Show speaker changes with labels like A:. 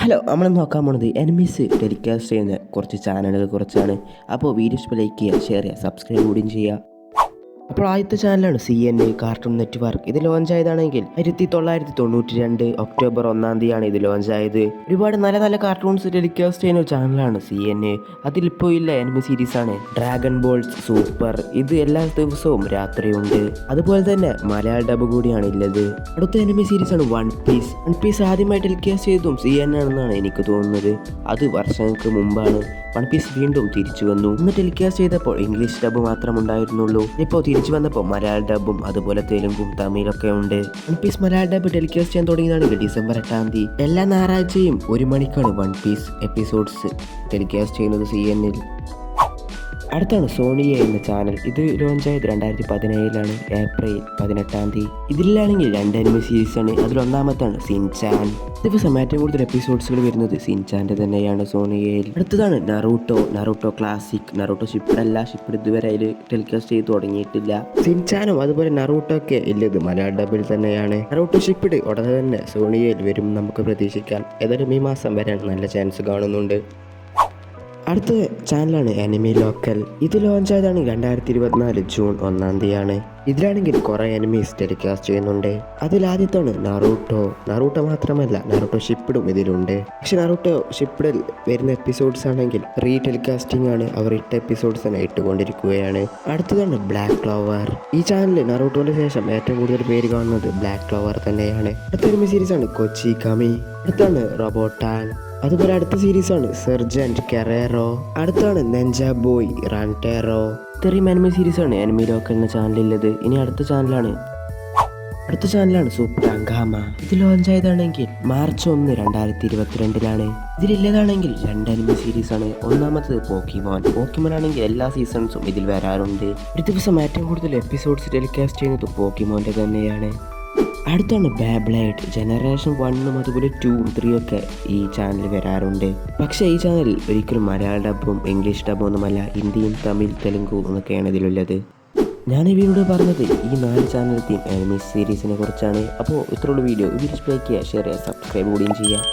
A: Hello, നമ്മൾ നോക്കാൻ പോണത് എനിമീസ് ടെലികാസ്റ്റ് ചെയ്യുന്ന കുറച്ച് ചാനലുകൾ കുറിച്ചാണ്. അപ്പോൾ വീഡിയോസ് ലൈക്ക് ചെയ്യുക, ഷെയർ ചെയ്യുക, സബ്സ്ക്രൈബ് കൂടിയും ചെയ്യുക. അപ്പോൾ ആദ്യത്തെ ചാനലാണ് CNN കാർട്ടൂൺ നെറ്റ്വർക്ക്. ഇത് ലോഞ്ച് ആയതാണെങ്കിൽ 1992 ഒക്ടോബർ 1 ഇത് ലോഞ്ച് ആയത്. ഒരുപാട് നല്ല നല്ല കാർട്ടൂൺസ് ടെലികാസ്റ്റ് ചെയ്യുന്ന ഒരു ചാനലാണ് CNN. അതിലിപ്പോൾ ഇല്ല എനിമി സീരീസാണ് ഡ്രാഗൺ ബോൾസ് സൂപ്പർ. ഇത് എല്ലാ ദിവസവും രാത്രിയുണ്ട്. അതുപോലെ തന്നെ മലയാള ഡബ് കൂടിയാണ് ഉള്ളത്. അടുത്ത എനിമി സീരീസാണ് വൺ പീസ് ആദ്യമായി ടെലികാസ്റ്റ് ചെയ്തതും CNN ആണെന്നാണ് എനിക്ക് തോന്നുന്നത്. അത് വർഷങ്ങൾക്ക് മുമ്പാണ്. വൺ പീസ് വീണ്ടും തിരിച്ചു വന്നു. ഇന്ന് ടെലികാസ്റ്റ് ചെയ്തപ്പോൾ ഇംഗ്ലീഷ് ഡബ് മാത്രം ഉണ്ടായിരുന്നുള്ളൂ. ഇപ്പോൾ തിരിച്ചു വന്നപ്പോൾ മലയാള ഡബും അതുപോലെ തെലുങ്കും തമിഴൊക്കെ ഉണ്ട്. വൺ പീസ് മലയാള ഡബ് ടെലികാസ്റ്റ് ചെയ്യാൻ തുടങ്ങിയതാണെങ്കിൽ ഡിസംബർ 8 എല്ലാ ഞായറാഴ്ചയും 1 മണിക്കാണ് വൺ പീസ് എപ്പിസോഡ്സ് ടെലികാസ്റ്റ് ചെയ്യുന്നത് CNN. അടുത്താണ് സോണി എന്ന ചാനൽ. ഇത് ലോഞ്ച് ആയത് 2017 ഏപ്രിൽ 18. ഇതിലാണെങ്കിൽ 2 എനിമി സീരീസാണ്. അതിലൊന്നാമത്താണ് സിൻചാൻ. ദിവസം ഏറ്റവും കൂടുതൽ എപ്പിസോഡ്സുകൾ വരുന്നത് സിൻചാൻ്റെ തന്നെയാണ് സോണിയയിൽ. അടുത്തതാണ് നറൂട്ടോ ക്ലാസിക്. നറൂട്ടോ ഷിപ്പിഡ് ഇതുവരെ അതിൽ ടെലികാസ്റ്റ് ചെയ്ത് തുടങ്ങിയിട്ടില്ല. സിൻചാനും അതുപോലെ നറൂട്ടോ ഒക്കെ ഇല്ലത് മലയാള ഡബിൽ തന്നെയാണ്. നറൂട്ടോ ഷിപ്പിഡ് ഉടനെ തന്നെ സോണിയയിൽ വരും നമുക്ക് പ്രതീക്ഷിക്കാം. ഏതായാലും ഈ മാസം വരാൻ നല്ല ചാൻസ് കാണുന്നുണ്ട്. അടുത്ത ചാനലാണ് എനിമി ലോക്കൽ. ഇത് ലോഞ്ച് ആയതാണ് 2024 ജൂൺ 1 ഇതിലാണെങ്കിൽ കുറേ എനിമീസ് ടെലികാസ്റ്റ് ചെയ്യുന്നുണ്ട്. അതിലാദ്യത്താണ് നറൂട്ടോ മാത്രമല്ല നറൂട്ടോ ഷിപ്പിഡും ഇതിലുണ്ട്. പക്ഷെ നറൂട്ടോ ഷിപ്പിഡിൽ വരുന്ന എപ്പിസോഡ്സ് ആണെങ്കിൽ റീ ടെലികാസ്റ്റിംഗ് ആണ്. അവർ ഇട്ട എപ്പിസോഡ്സ് തന്നെ ഇട്ടുകൊണ്ടിരിക്കുകയാണ്. അടുത്തതാണ് ബ്ലാക്ക് ക്ലോവർ. ഈ ചാനലിൽ നറൂട്ടോന്റെ ശേഷം ഏറ്റവും കൂടുതൽ പേര് കാണുന്നത് ബ്ലാക്ക് ക്ലോവർ തന്നെയാണ്. അടുത്ത എനിമി സീരീസാണ് കൊച്ചി കമി. അടുത്താണ് റോബോട്ടാൻ. അതുപോലെ അടുത്ത സീരീസാണ് സെർജന്റ് കെറേറോ. അടുത്താണ് നെഞ്ച ബോയ് റാൻറ്റേറോ. ഇത്രയും എനിമി സീരീസാണ് എനിമി ലോക്കൽ എന്ന ചാനലിലുള്ളത്. ഇനി അടുത്ത ചാനലാണ് സൂപ്പർ അങ്കാമ. ഇത് ലോഞ്ച് ആയതാണെങ്കിൽ മാർച്ച് 1, 2022. ഇതിലുള്ളതാണെങ്കിൽ 2 എനിമി സീരീസാണ്. ഒന്നാമത്തത് പോക്കിമോൻ ആണെങ്കിൽ എല്ലാ സീസൺസും ഇതിൽ വരാറുണ്ട്. ഒരു ദിവസം ഏറ്റവും കൂടുതൽ എപ്പിസോഡ്സ് ടെലികാസ്റ്റ് ചെയ്യുന്നത് പോക്കിമോൻ്റെ തന്നെയാണ്. അടുത്താണ് ബേബ്ലേഡ്. ജനറേഷൻ 1 അതുപോലെ 2, 3 ഒക്കെ ഈ ചാനൽ വരാറുണ്ട്. പക്ഷേ ഈ ചാനൽ ഒരിക്കലും മലയാള ഡബും ഇംഗ്ലീഷ് ഡബും ഒന്നുമല്ല. ഹിന്ദിയും തമിഴ് തെലുങ്കും എന്നൊക്കെയാണ് ഇതിലുള്ളത്. ഞാൻ ഈ വീഡിയോ പറഞ്ഞത് ഈ 4 ചാനലത്തെയും എനിമി സീരീസിനെ കുറിച്ചാണ്. അപ്പോൾ ഇത്രയുള്ള വീഡിയോ ലൈക്ക് ചെയ്യുക, ഷെയർ ചെയ്യുക, സബ്സ്ക്രൈബ് കൂടിയും ചെയ്യുക.